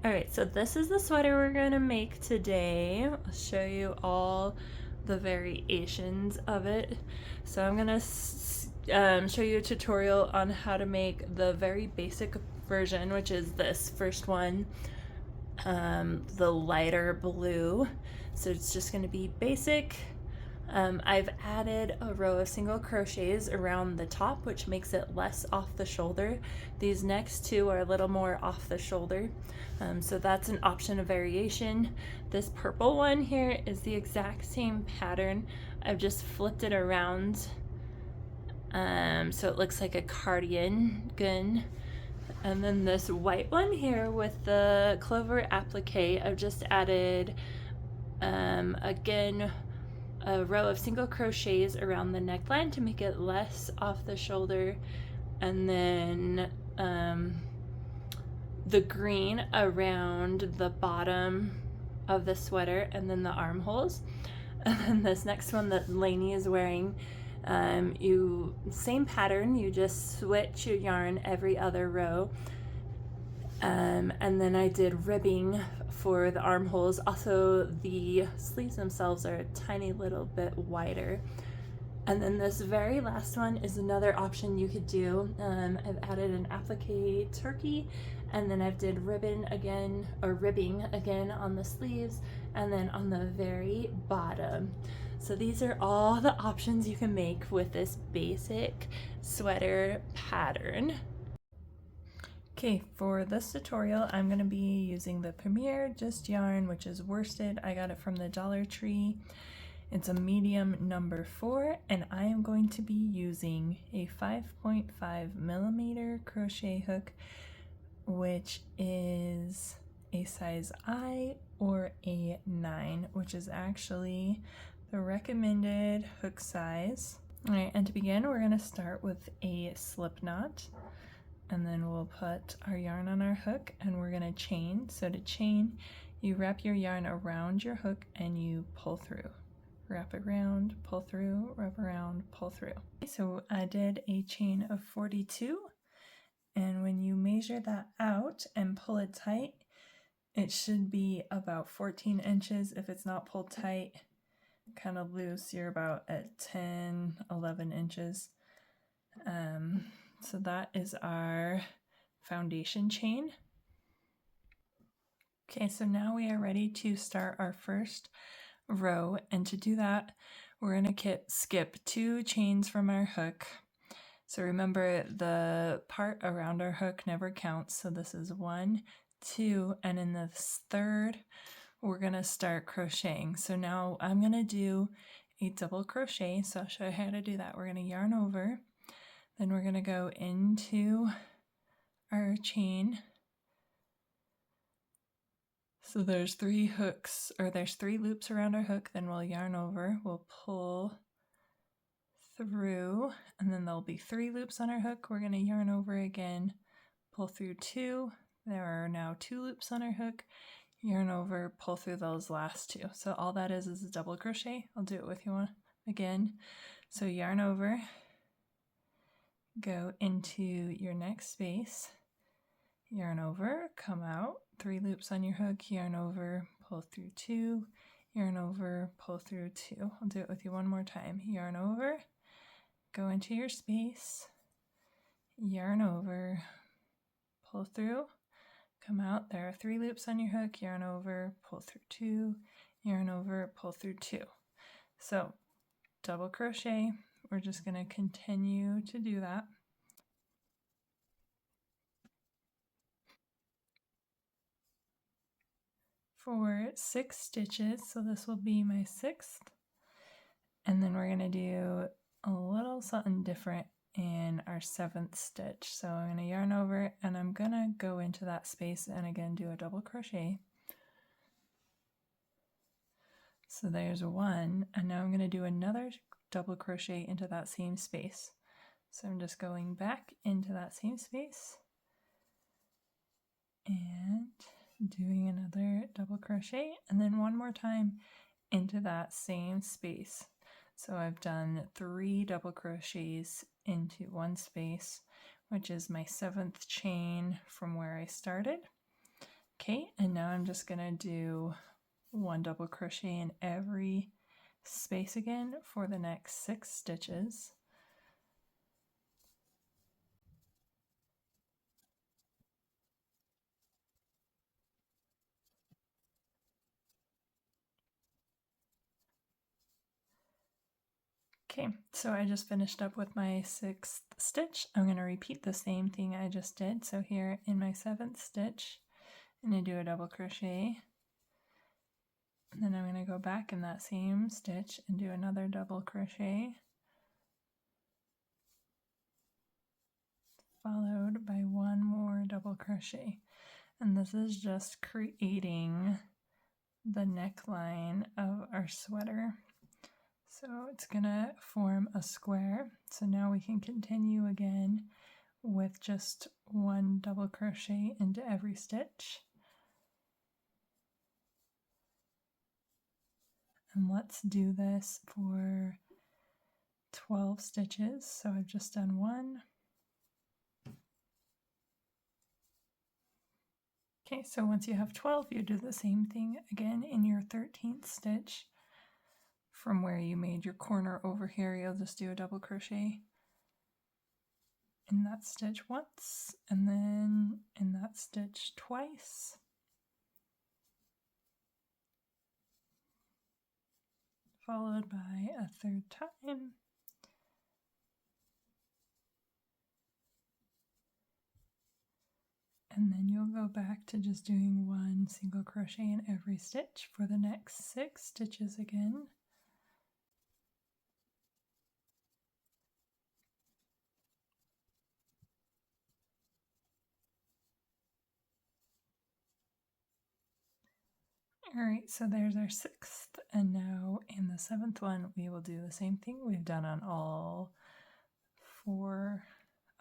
Alright, so this is the sweater we're going to make today. I'll show you all the variations of it. So I'm going to show you a tutorial on how to make the very basic version, which is this first one, the lighter blue. So it's just going to be basic. I've added a row of single crochets around the top, which makes it less off the shoulder. These next two are a little more off the shoulder. So that's an option of variation. This purple one here is the exact same pattern. I've just flipped it around so it looks like a cardigan. And then this white one here with the clover applique, I've just added again a row of single crochets around the neckline to make it less off the shoulder, and then the green around the bottom of the sweater and then the armholes. And then this next one that Lainey is wearing, same pattern, you just switch your yarn every other row. And then I did ribbing for the armholes. Also, the sleeves themselves are a tiny little bit wider. And then this very last one is another option you could do. I've added an applique turkey, and then I've did ribbing again on the sleeves and then on the very bottom. So these are all the options you can make with this basic sweater pattern. Okay, for this tutorial, I'm going to be using the Premier Just yarn, which is worsted. I got it from the Dollar Tree. It's a medium number 4, and I am going to be using a 5.5 millimeter crochet hook, which is a size I or a 9, which is actually the recommended hook size. All right, and to begin, we're going to start with a slip knot. And then we'll put our yarn on our hook and we're going to chain. So to chain, you wrap your yarn around your hook and you pull through. Wrap around, pull through, wrap around, pull through. So I did a chain of 42, and when you measure that out and pull it tight, it should be about 14 inches. If it's not pulled tight, kind of loose, you're about at 10, 11 inches. So that is our foundation chain. Okay, so now we are ready to start our first row, and to do that, we're going to skip 2 chains from our hook. So remember, the part around our hook never counts, so this is 1, 2, and in the third, we're going to start crocheting. So now I'm going to do a double crochet, so I'll show you how to do that. We're going to yarn over. Then we're going to go into our chain. So there's 3 hooks, or there's 3 loops around our hook. Then we'll yarn over, we'll pull through, and then there'll be 3 loops on our hook. We're going to yarn over again, pull through 2. There are now 2 loops on our hook, yarn over, pull through those last 2. So all that is a double crochet. I'll do it with you again. So yarn over, go into your next space, yarn over, come out, 3 loops on your hook, yarn over, pull through 2, yarn over, pull through 2. I'll do it with you one more time. Yarn over, go into your space, yarn over, pull through, come out. There are 3 loops on your hook, yarn over, pull through 2, yarn over, pull through 2. So double crochet. We're just going to continue to do that. For 6 stitches, so this will be my 6th. And then we're going to do a little something different in our 7th stitch. So I'm going to yarn over and I'm going to go into that space and again do a double crochet. So there's 1, and now I'm going to do another double crochet into that same space. So I'm just going back into that same space and doing another double crochet, and then one more time into that same space. So I've done 3 double crochets into one space, which is my 7th chain from where I started. Okay, and now I'm just gonna do 1 double crochet in every space again for the next 6 stitches. Okay, so I just finished up with my 6th stitch. I'm going to repeat the same thing I just did. So here in my 7th stitch, I'm going to do a double crochet. And then I'm going to go back in that same stitch and do another double crochet, followed by 1 more double crochet. And this is just creating the neckline of our sweater. So it's gonna form a square. So now we can continue again with just 1 double crochet into every stitch. And let's do this for 12 stitches. So I've just done 1. Okay, so once you have 12, you do the same thing again in your 13th stitch. From where you made your corner over here, you'll just do a double crochet in that stitch once, and then in that stitch twice. Followed by a 3rd time. And then you'll go back to just doing 1 single crochet in every stitch for the next 6 stitches again. Alright, so there's our 6th, and now in the 7th one we will do the same thing we've done on all 4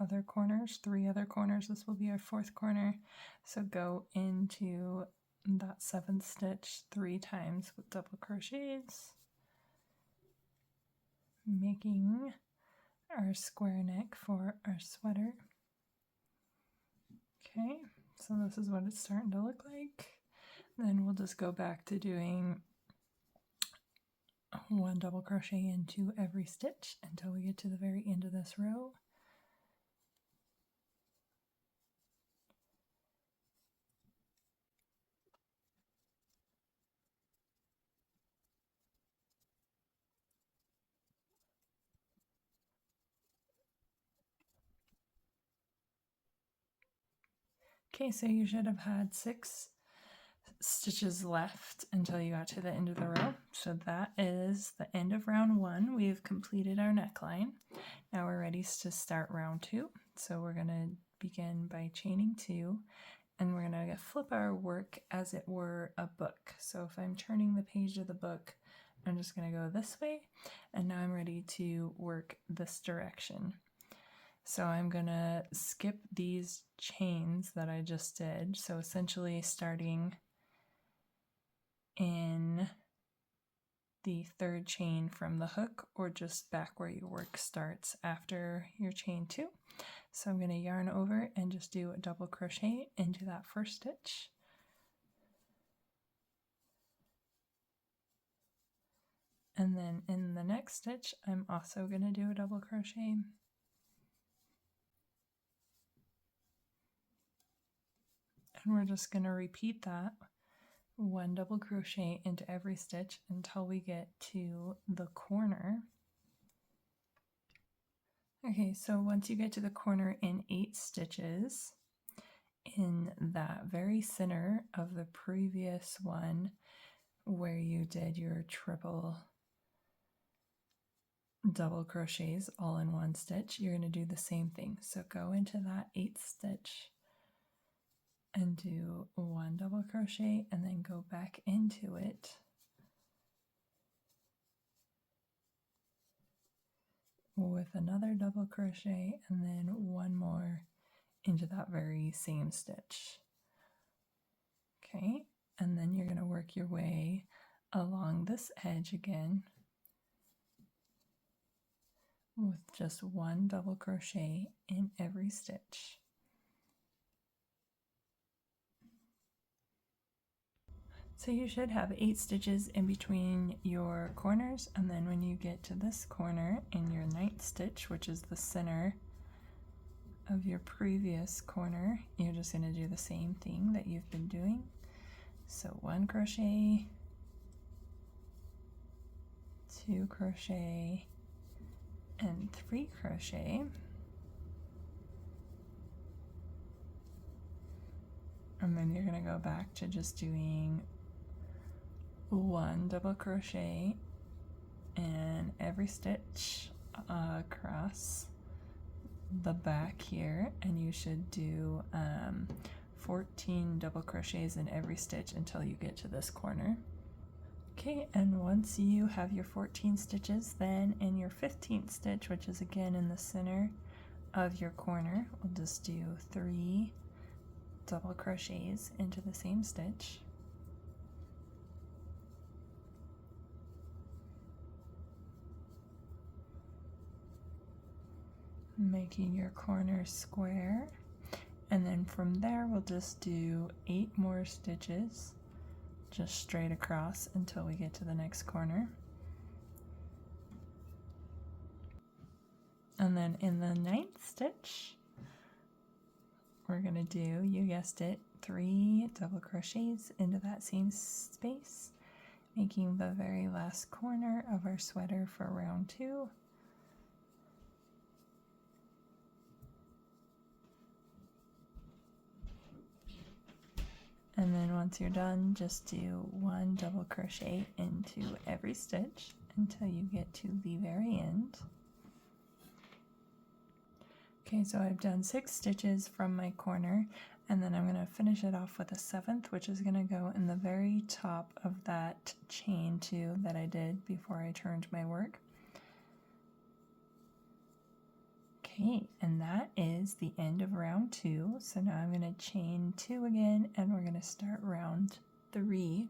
other corners, 3 other corners. This will be our 4th corner. So go into that 7th stitch 3 times with double crochets, making our square neck for our sweater. Okay, so this is what it's starting to look like. Then we'll just go back to doing 1 double crochet into every stitch until we get to the very end of this row. Okay, so you should have had 6 stitches left until you got to the end of the row. So that is the end of round 1. We've completed our neckline. Now we're ready to start round 2. So we're going to begin by chaining 2, and we're going to flip our work as it were a book. So if I'm turning the page of the book, I'm just going to go this way, and now I'm ready to work this direction. So I'm going to skip these chains that I just did. So essentially starting in the 3rd chain from the hook, or just back where your work starts after your chain 2. So I'm going to yarn over and just do a double crochet into that 1st stitch. And then in the next stitch, I'm also going to do a double crochet. And we're just going to repeat that 1 double crochet into every stitch until we get to the corner. Okay, so once you get to the corner in 8 stitches, in that very center of the previous one where you did your triple double crochets all in 1 stitch, you're going to do the same thing. So go into that 8th stitch and do 1 double crochet, and then go back into it with another double crochet, and then 1 more into that very same stitch. Okay, and then you're going to work your way along this edge again with just 1 double crochet in every stitch. So you should have 8 stitches in between your corners, and then when you get to this corner in your 9th stitch, which is the center of your previous corner, you're just going to do the same thing that you've been doing. So 1 crochet, 2 crochet, and 3 crochet. And then you're going to go back to just doing 1 double crochet in every stitch across the back here, and you should do 14 double crochets in every stitch until you get to this corner. Okay, and once you have your 14 stitches, then in your 15th stitch, which is again in the center of your corner, we'll just do 3 double crochets into the same stitch. Making your corner square, and then from there we'll just do 8 more stitches just straight across until we get to the next corner. And then in the 9th stitch we're going to do, you guessed it, 3 double crochets into that same space, making the very last corner of our sweater for round 2. And then once you're done, just do 1 double crochet into every stitch until you get to the very end. Okay, so I've done 6 stitches from my corner, and then I'm going to finish it off with a 7th, which is going to go in the very top of that chain 2 that I did before I turned my work. Okay, and that is the end of round 2. So now I'm going to chain 2 again, and we're going to start round 3.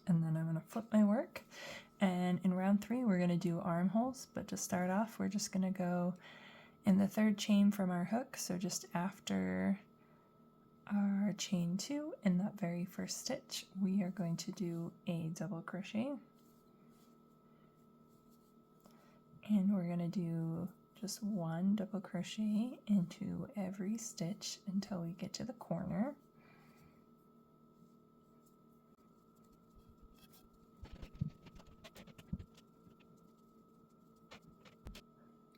And then I'm going to flip my work. And in round 3, we're going to do armholes. But to start off, we're just going to go in the 3rd chain from our hook. So just after our chain 2, in that very first stitch, we are going to do a double crochet. And we're going to do just 1 double crochet into every stitch until we get to the corner.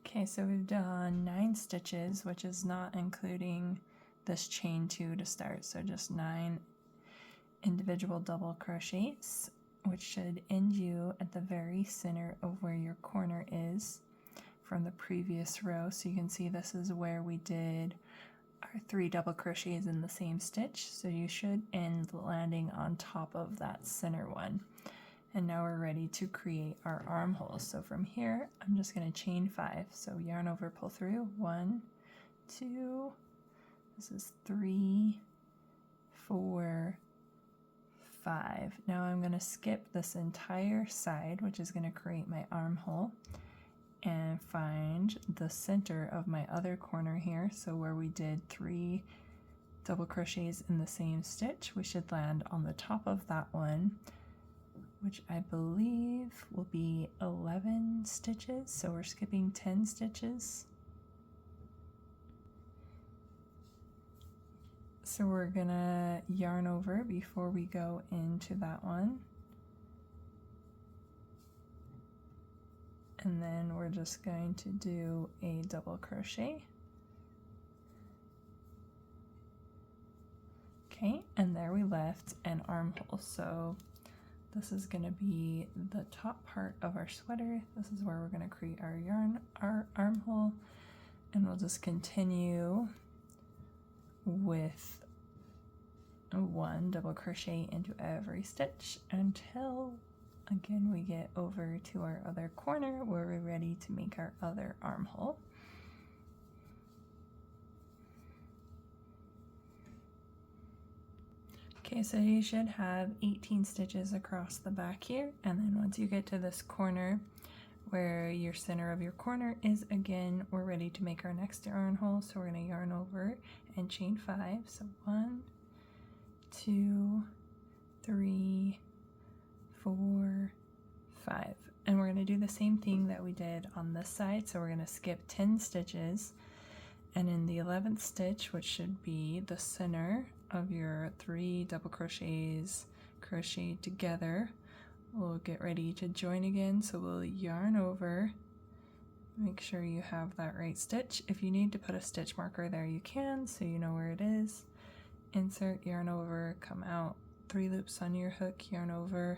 Okay, so we've done 9 stitches, which is not including this chain 2 to start, so just 9 individual double crochets, which should end you at the very center of where your corner is from the previous row. So you can see this is where we did our 3 double crochets in the same stitch, so you should end landing on top of that center one. And now we're ready to create our armholes. So from here I'm just going to chain 5, so yarn over, pull through, 1, 2, this is 3, 4, 5. Now I'm going to skip this entire side, which is going to create my armhole, and find the center of my other corner here. So where we did 3 double crochets in the same stitch, we should land on the top of that one, which I believe will be 11 stitches. So we're skipping 10 stitches. So we're gonna yarn over before we go into that one. And then we're just going to do a double crochet. Okay, and there we left an armhole. So this is going to be the top part of our sweater. This is where we're going to create our armhole, and we'll just continue with 1 double crochet into every stitch until again we get over to our other corner where we're ready to make our other armhole. Okay, so you should have 18 stitches across the back here, and then once you get to this corner where your center of your corner is, again we're ready to make our next armhole. So we're going to yarn over and chain 5. So 1, 2, 3, 4, 5. And we're going to do the same thing that we did on this side. So we're going to skip 10 stitches, and in the 11th stitch, which should be the center of your 3 double crochets crocheted together, we'll get ready to join again. So we'll yarn over, make sure you have that right stitch. If you need to put a stitch marker there, you can, so you know where it is. Insert, yarn over, come out, 3 loops on your hook, yarn over,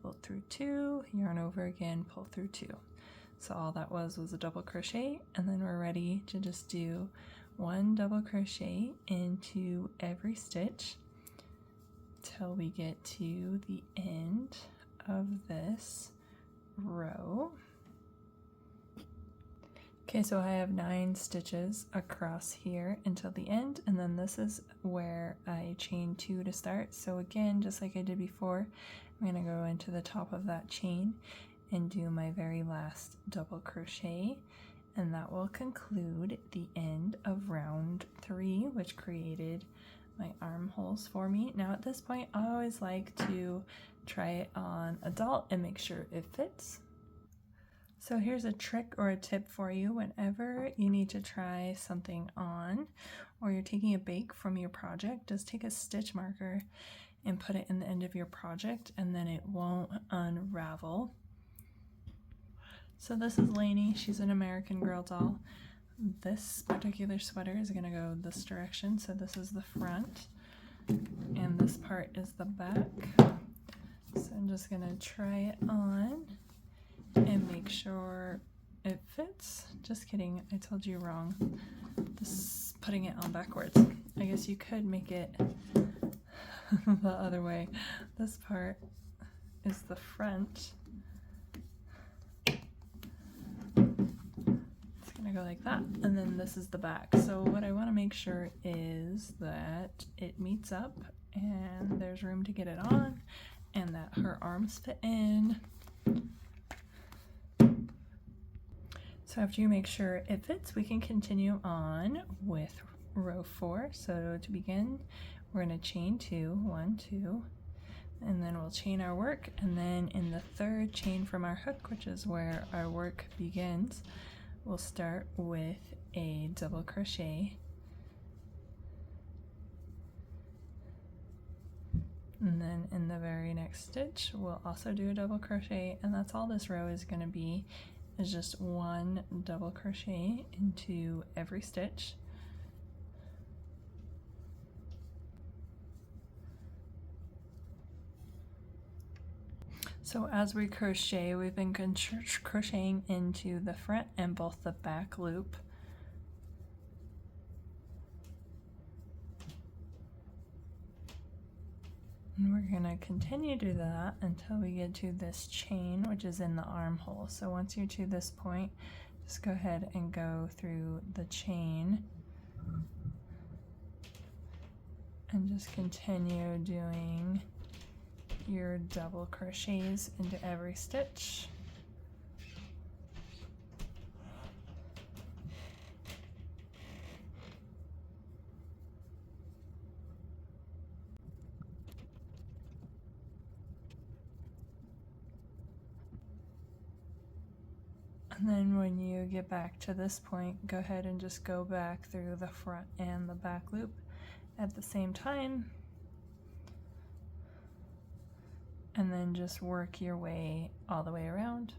pull through 2, yarn over again, pull through 2. So all that was a double crochet, and then we're ready to just do 1 double crochet into every stitch till we get to the end of this row. Okay, so I have 9 stitches across here until the end, and then this is where I chain 2 to start. So again, just like I did before, I'm going to go into the top of that chain and do my very last double crochet, and that will conclude the end of round 3, which created my armholes for me. Now at this point, I always like to try it on a doll and make sure it fits. So here's a trick or a tip for you whenever you need to try something on, or you're taking a bake from your project. Just take a stitch marker and put it in the end of your project, and then it won't unravel. So this is Lainey. She's an American Girl doll. This particular sweater is going to go this direction. So this is the front, and this part is the back. So I'm just going to try it on and make sure it fits. Just kidding, I told you wrong. This is putting it on backwards. I guess you could make it the other way. This part is the front. Go like that, and then this is the back. So what I want to make sure is that it meets up and there's room to get it on, and that her arms fit in. So after you make sure it fits, we can continue on with row 4. So to begin, we're going to chain 2, 1, 2, and then we'll chain our work, and then in the 3rd chain from our hook, which is where our work begins, we'll start with a double crochet, and then in the very next stitch we'll also do a double crochet, and that's all this row is going to be, is just 1 double crochet into every stitch. So as we crochet, we've been crocheting into the front and both the back loop. And we're going to continue to do that until we get to this chain, which is in the armhole. So once you're to this point, just go ahead and go through the chain and just continue doing your double crochets into every stitch. And then when you get back to this point, go ahead and just go back through the front and the back loop at the same time. And then just work your way all the way around.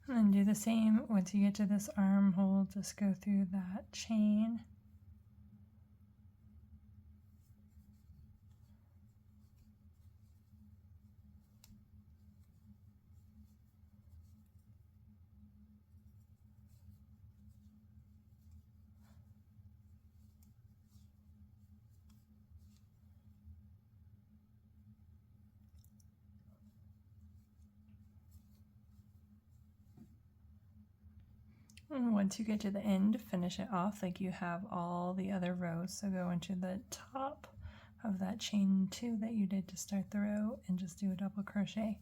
And then do the same. Once you get to this armhole, just go through that chain. And once you get to the end, finish it off like you have all the other rows. So go into the top of that chain 2 that you did to start the row and just do a double crochet.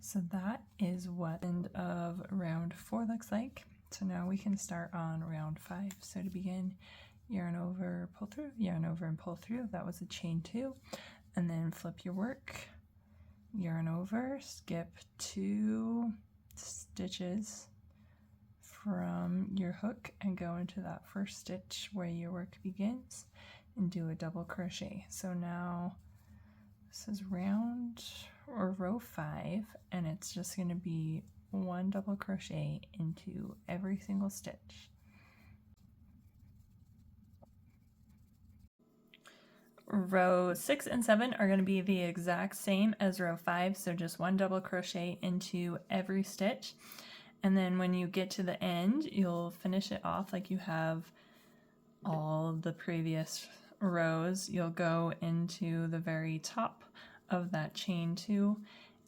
So that is what the end of round 4 looks like. So now we can start on round 5. So to begin, yarn over, pull through, yarn over and pull through. That was a chain 2. And then flip your work, yarn over, skip 2 stitches from your hook and go into that first stitch where your work begins and do a double crochet. So now this is round or row 5, and it's just going to be 1 double crochet into every single stitch. Row 6 and 7 are going to be the exact same as row 5, so just 1 double crochet into every stitch. And then when you get to the end, you'll finish it off like you have all the previous rows. You'll go into the very top of that chain 2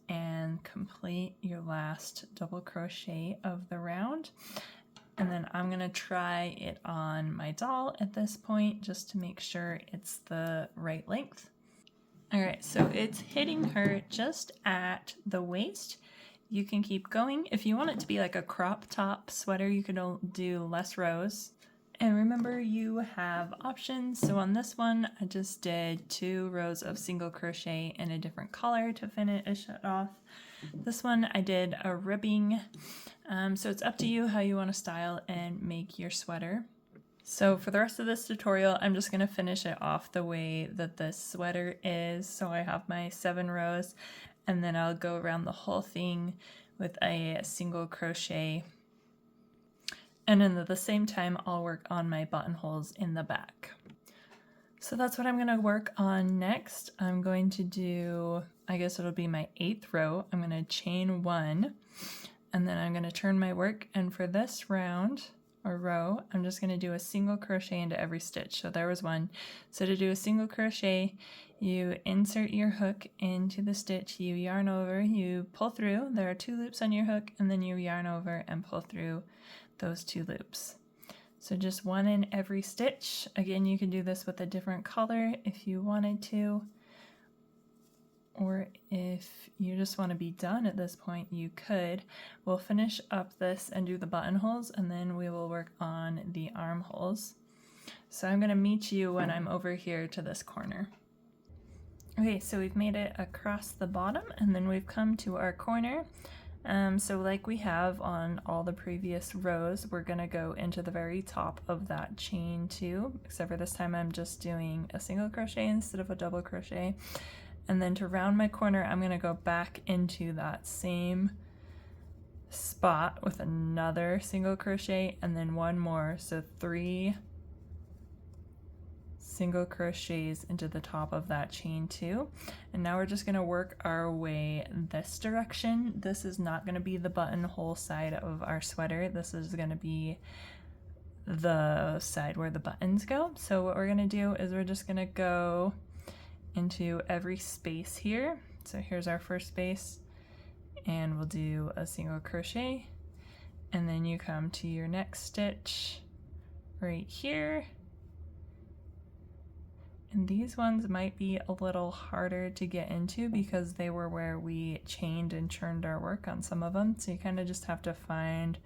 and complete your last double crochet of the round. And then I'm going to try it on my doll at this point just to make sure it's the right length. All right, so it's hitting her just at the waist. You can keep going. If you want it to be like a crop top sweater, you can do less rows. And remember, you have options. So on this one, I just did 2 rows of single crochet in a different color to finish it off. This one I did a ribbing. So it's up to you how you want to style and make your sweater. So for the rest of this tutorial, I'm just going to finish it off the way that this sweater is. So I have my 7 rows, and then I'll go around the whole thing with a single crochet. And then at the same time, I'll work on my buttonholes in the back. So that's what I'm going to work on next. I'm going to do, I guess it'll be my 8th row. I'm going to chain 1, and then I'm going to turn my work. And for this round or row, I'm just going to do a single crochet into every stitch. So there was 1. So to do a single crochet, you insert your hook into the stitch, you yarn over, you pull through. There are 2 loops on your hook, and then you yarn over and pull through those 2 loops. So just 1 in every stitch. Again, you can do this with a different color if you wanted to, or if you just want to be done at this point, you could. We'll finish up this and do the buttonholes, and then we will work on the armholes. So I'm going to meet you when I'm over here to this corner. Okay, so we've made it across the bottom, and then we've come to our corner. So like we have on all the previous rows, we're going to go into the very top of that chain 2, except for this time I'm just doing a single crochet instead of a double crochet. And then to round my corner, I'm going to go back into that same spot with another single crochet and then 1 more. So 3 single crochets into the top of that chain 2. And now we're just going to work our way this direction. This is not going to be the buttonhole side of our sweater. This is going to be the side where the buttons go. So what we're going to do is we're just going to go into every space here. So here's our first space, and we'll do a single crochet, and then you come to your next stitch right here. And these ones might be a little harder to get into because they were where we chained and churned our work on some of them. So you kind of just have to find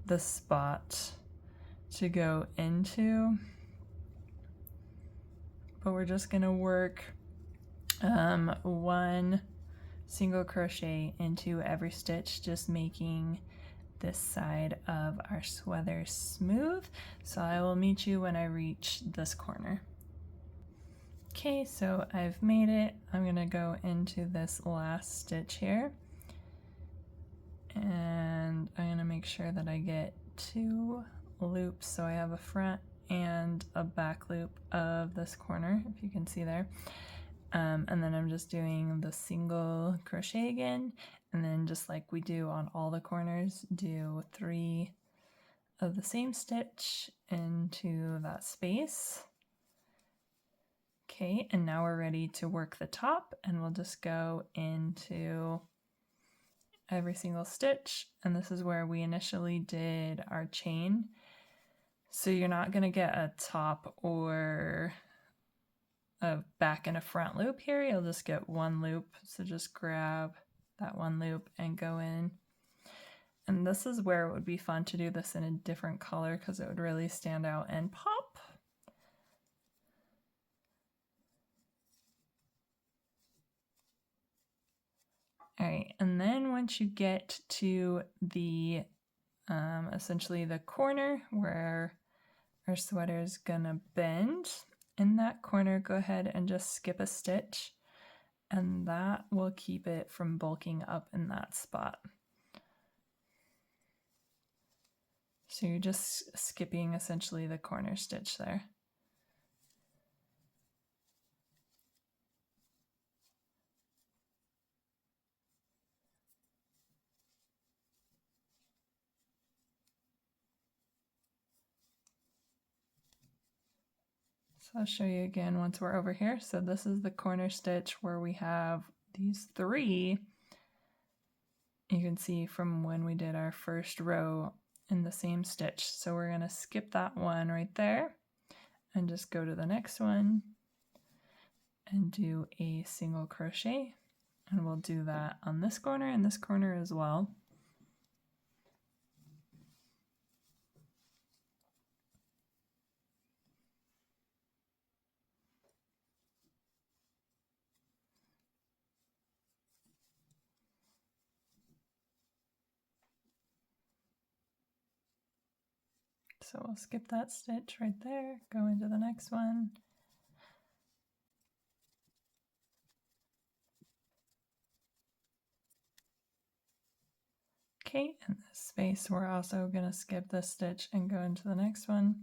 the spot to go into. But we're just going to work 1 single crochet into every stitch, just making this side of our sweater smooth. So I will meet you when I reach this corner. Okay, so I've made it. I'm going to go into this last stitch here, and I'm going to make sure that I get 2 loops, so I have a front and a back loop of this corner, if you can see there. And then I'm just doing the single crochet again, and then just like we do on all the corners, do 3 of the same stitch into that space. Okay, and now we're ready to work the top, and we'll just go into every single stitch, and this is where we initially did our chain. So you're not going to get a top or a back and a front loop here, you'll just get 1 loop. So just grab that 1 loop and go in. And this is where it would be fun to do this in a different color because it would really stand out and pop. All right, and then once you get to the essentially the corner where our sweater is gonna bend, in that corner go ahead and just skip a stitch, and that will keep it from bulking up in that spot. So you're just skipping essentially the corner stitch there. So I'll show you again once we're over here. So this is the corner stitch where we have these 3. You can see from when we did our first row in the same stitch. So we're going to skip that one right there and just go to the next one and do a single crochet. And we'll do that on this corner and this corner as well. So we'll skip that stitch right there, go into the next one. Okay, in this space we're also going to skip this stitch and go into the next one.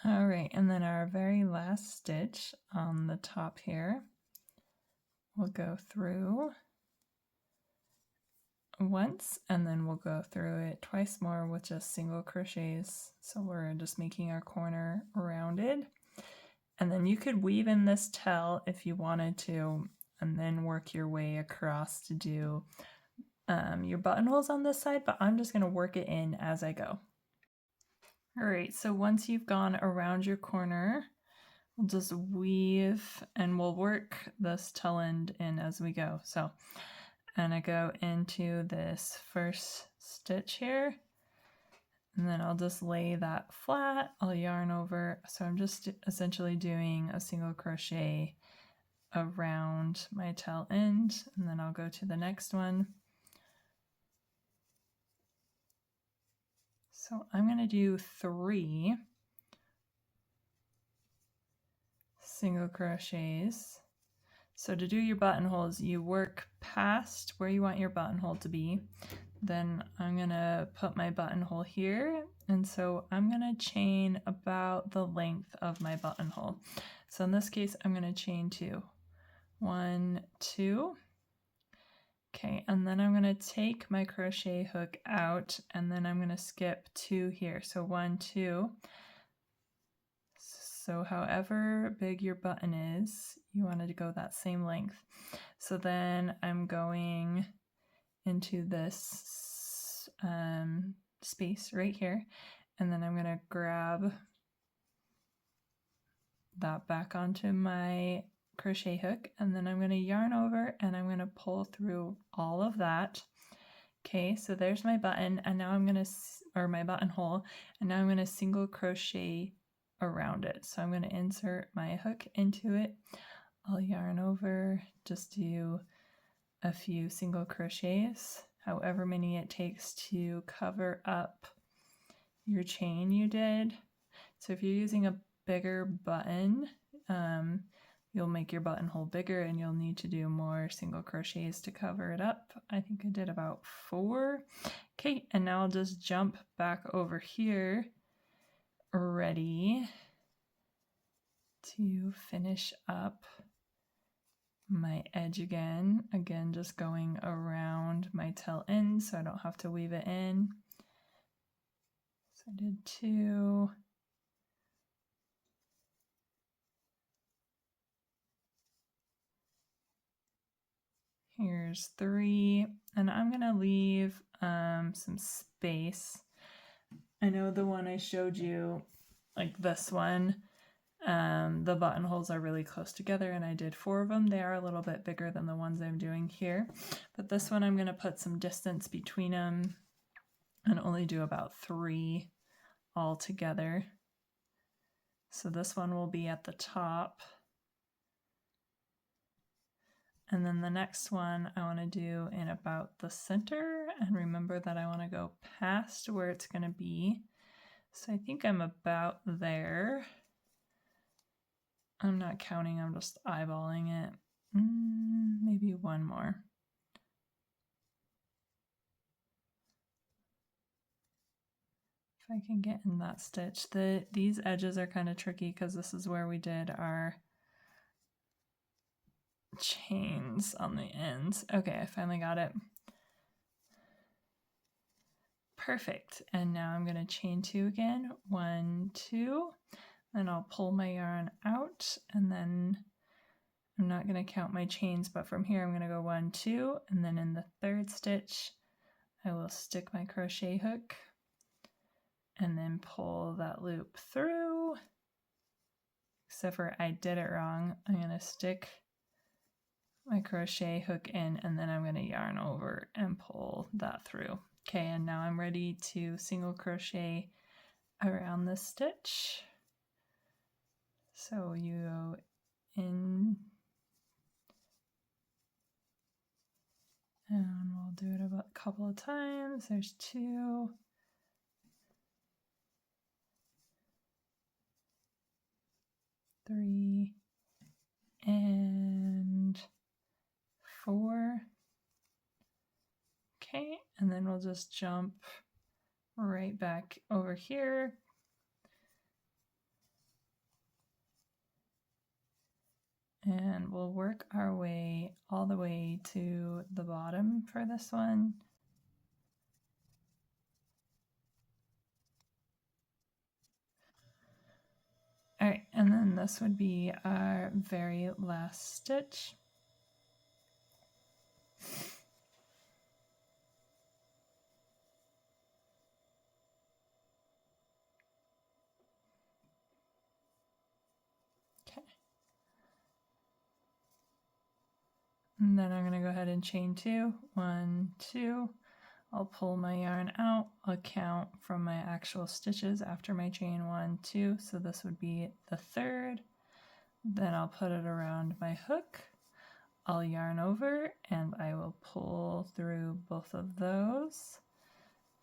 All right, and then our very last stitch on the top here, we'll go through once and then we'll go through it twice more with just single crochets. So we're just making our corner rounded. And then you could weave in this tail if you wanted to, and then work your way across to do your buttonholes on this side, but I'm just going to work it in as I go. All right, so once you've gone around your corner, we'll just weave and we'll work this tail end in as we go. So, and I go into this first stitch here, and then I'll just lay that flat, I'll yarn over. So I'm just essentially doing a single crochet around my tail end, and then I'll go to the next one. So I'm going to do 3 single crochets. So to do your buttonholes, you work past where you want your buttonhole to be. Then I'm going to put my buttonhole here, and so I'm going to chain about the length of my buttonhole. So in this case, I'm going to chain 2. 1, 2. Okay, and then I'm going to take my crochet hook out, and then I'm going to skip 2 here. So 1, 2. So however big your button is, you wanted to go that same length. So then I'm going into this space right here, and then I'm going to grab that back onto my crochet hook, and then I'm going to yarn over and I'm going to pull through all of that. Okay, so there's my button, and now I'm going to, or my buttonhole, and now I'm going to single crochet around it. So I'm going to insert my hook into it. I'll yarn over, just do a few single crochets, however many it takes to cover up your chain you did. So if you're using a bigger button, you'll make your buttonhole bigger and you'll need to do more single crochets to cover it up. I think I did about 4. Okay, and now I'll just jump back over here, ready to finish up my edge again. Again, just going around my tail end so I don't have to weave it in. So I did 2. Here's 3, and I'm gonna leave some space. I know the one I showed you, like this one, the buttonholes are really close together, and I did 4 of them. They are a little bit bigger than the ones I'm doing here, but this one I'm gonna put some distance between them and only do about 3 all together. So this one will be at the top. And then the next one I want to do in about the center, and remember that I want to go past where it's going to be. So I think I'm about there. I'm not counting, I'm just eyeballing it. Maybe one more. If I can get in that stitch. These edges are kind of tricky because this is where we did our chains on the ends. Okay, I finally got it. Perfect. And now I'm going to chain 2 again. 1, 2. Then I'll pull my yarn out, and then I'm not going to count my chains, but from here I'm going to go 1, 2, and then in the 3rd stitch I will stick my crochet hook and then pull that loop through. Except for I did it wrong. I'm going to stick my crochet hook in, and then I'm going to yarn over and pull that through. Okay, and now I'm ready to single crochet around this stitch. So you go in, and we'll do it about a couple of times. There's 2. 3 and 4. Okay, and then we'll just jump right back over here. And we'll work our way all the way to the bottom for this one. All right, and then this would be our very last stitch. Okay. And then I'm going to go ahead and chain 2. 1, 2. I'll pull my yarn out. I'll count from my actual stitches after my chain 1, 2. So this would be the 3rd. Then I'll put it around my hook. I'll yarn over and I will pull through both of those.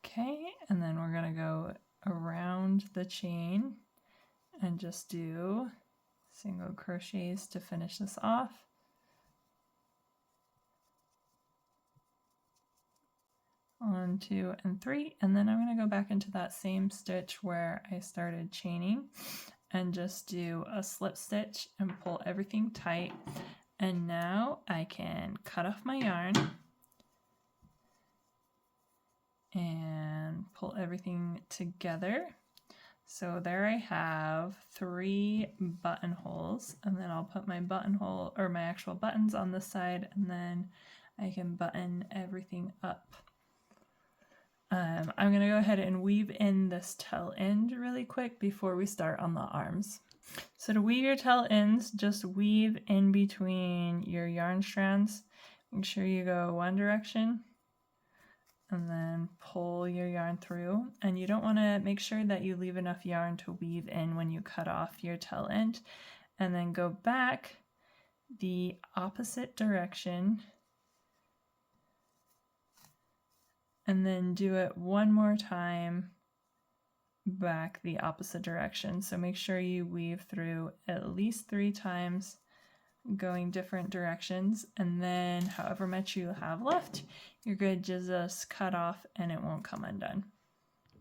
Okay, and then we're going to go around the chain and just do single crochets to finish this off. 1, 2, and 3, and then I'm going to go back into that same stitch where I started chaining and just do a slip stitch and pull everything tight. And now I can cut off my yarn and pull everything together. So there I have 3 buttonholes, and then I'll put my buttonhole or my actual buttons on this side, and then I can button everything up. I'm going to go ahead and weave in this tail end really quick before we start on the arms. So to weave your tail ends, just weave in between your yarn strands. Make sure you go one direction and then pull your yarn through. And you don't want to, make sure that you leave enough yarn to weave in when you cut off your tail end, and then go back the opposite direction and then do it one more time back the opposite direction. So make sure you weave through at least 3 times going different directions, and then however much you have left, you're good to just cut off and it won't come undone.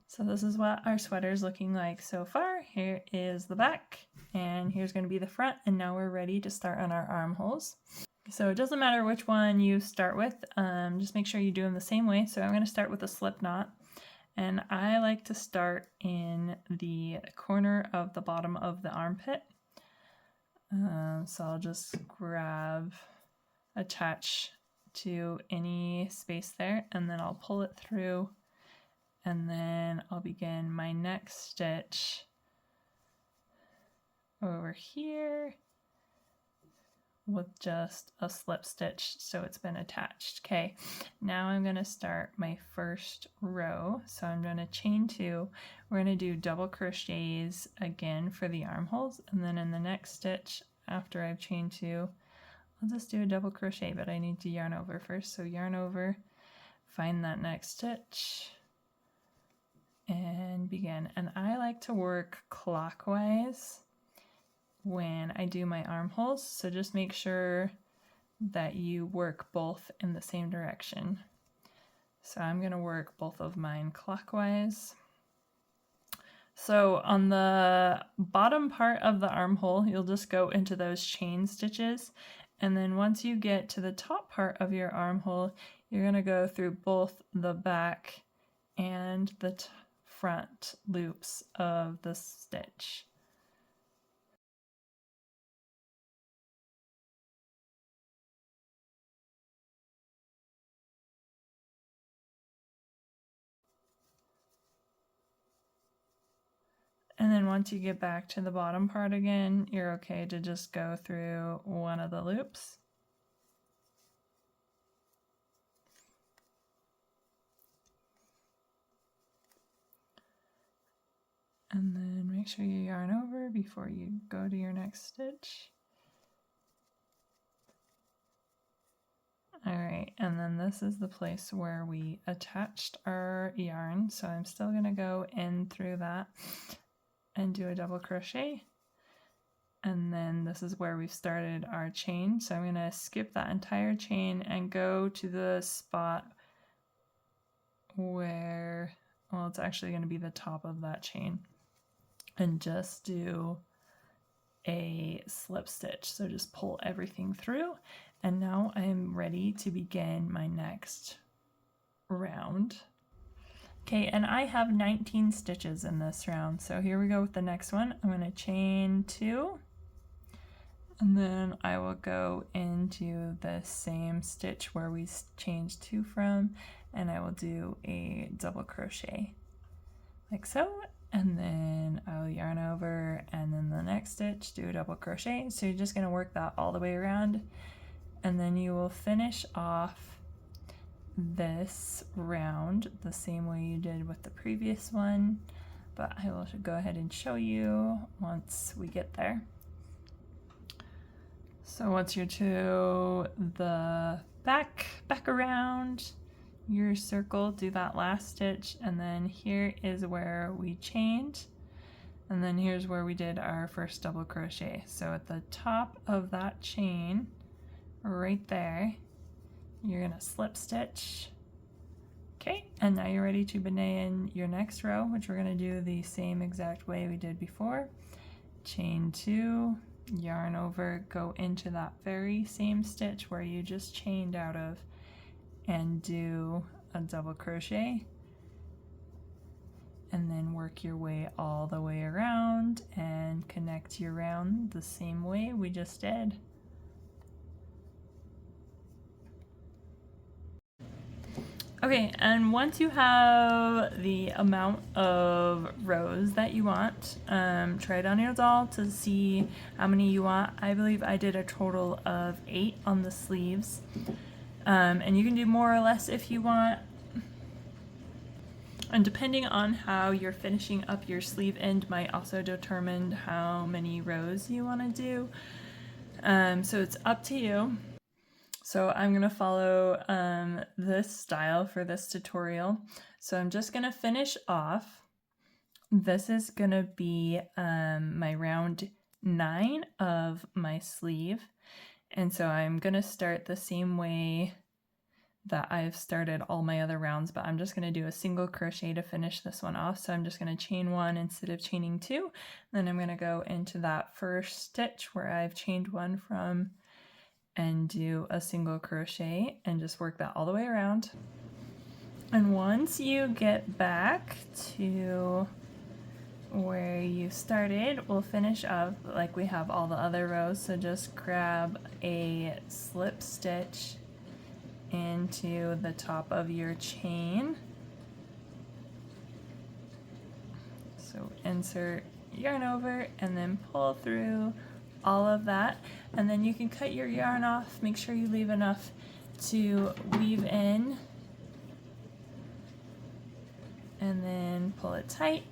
So this is what our sweater is looking like so far. Here is the back, and here's going to be the front, and now we're ready to start on our armholes. So it doesn't matter which one you start with, just make sure you do them the same way. So I'm going to start with a slip knot, and I like to start in the corner of the bottom of the armpit. So I'll just attach to any space there, and then I'll pull it through, and then I'll begin my next stitch over here with just a slip stitch, so it's been attached. Okay, now I'm going to start my first row. So I'm going to chain 2. We're going to do double crochets again for the armholes, and then in the next stitch after I've chained 2, I'll just do a double crochet, but I need to yarn over first. So yarn over, find that next stitch, and begin. And I like to work clockwise when I do my armholes, so just make sure that you work both in the same direction. So I'm going to work both of mine clockwise. So on the bottom part of the armhole, you'll just go into those chain stitches, and then once you get to the top part of your armhole, you're going to go through both the back and the front loops of the stitch. And then once you get back to the bottom part again, you're okay to just go through one of the loops. And then make sure you yarn over before you go to your next stitch. All right, and then this is the place where we attached our yarn. So I'm still gonna go in through that and do a double crochet. And then this is where we've started our chain. So I'm gonna skip that entire chain and go to the spot where, well, it's actually gonna be the top of that chain, and just do a slip stitch. So just pull everything through, and now I'm ready to begin my next round. Okay, and I have 19 stitches in this round, so here we go with the next one. I'm going to chain 2, and then I will go into the same stitch where we chained 2 from, and I will do a double crochet like so, and then I'll yarn over, and then the next stitch do a double crochet. So you're just going to work that all the way around, and then you will finish off this round the same way you did with the previous one, but I will go ahead and show you once we get there. So once you're to the back around your circle, do that last stitch, and then here is where we chained, and then here's where we did our first double crochet. So at the top of that chain right there, you're gonna slip stitch. Okay, and now you're ready to begin your next row, which we're gonna do the same exact way we did before. Chain 2, yarn over, go into that very same stitch where you just chained out of, and do a double crochet, and then work your way all the way around and connect your round the same way we just did. Okay, and once you have the amount of rows that you want, try it on your doll to see how many you want. I believe I did a total of 8 on the sleeves, and you can do more or less if you want. And depending on how you're finishing up your sleeve end might also determine how many rows you want to do. So it's up to you. So I'm going to follow this style for this tutorial. So I'm just going to finish off. This is going to be my round 9 of my sleeve. And so I'm going to start the same way that I've started all my other rounds, but I'm just going to do a single crochet to finish this one off. So I'm just going to chain 1 instead of chaining 2. Then I'm going to go into that first stitch where I've chained 1 from, and do a single crochet and just work that all the way around. And once you get back to where you started, we'll finish up like we have all the other rows. So just grab a slip stitch into the top of your chain. So insert yarn over and then pull through all of that. And then you can cut your yarn off. Make sure you leave enough to weave in. And then pull it tight.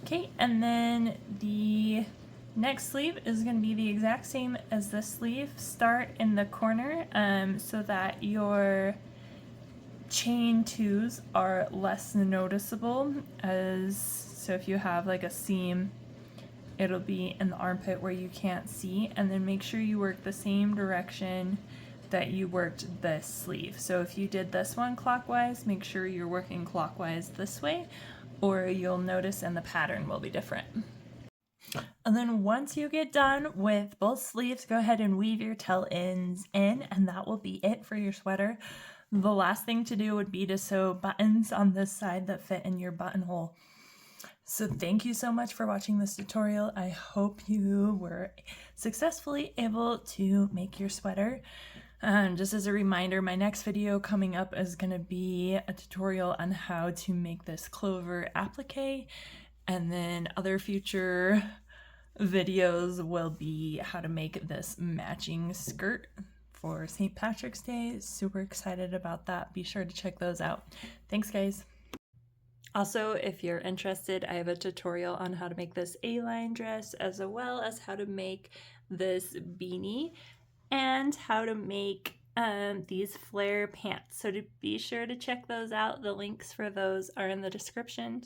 Okay, and then the next sleeve is going to be the exact same as this sleeve. Start in the corner so that your chain twos are less noticeable, so if you have like a seam, it'll be in the armpit where you can't see, and then make sure you work the same direction that you worked this sleeve. So if you did this one clockwise, make sure you're working clockwise this way, or you'll notice and the pattern will be different. And then once you get done with both sleeves, go ahead and weave your tail ends in, and that will be it for your sweater. The last thing to do would be to sew buttons on this side that fit in your buttonhole. So thank you so much for watching this tutorial. I hope you were successfully able to make your sweater. Just as a reminder, my next video coming up is going to be a tutorial on how to make this clover applique, and then other future videos will be how to make this matching skirt for St. Patrick's Day. Super excited about that. Be sure to check those out. Thanks, guys. Also, if you're interested, I have a tutorial on how to make this A-line dress, as well as how to make this beanie and how to make these flare pants. So to be sure to check those out. The links for those are in the description.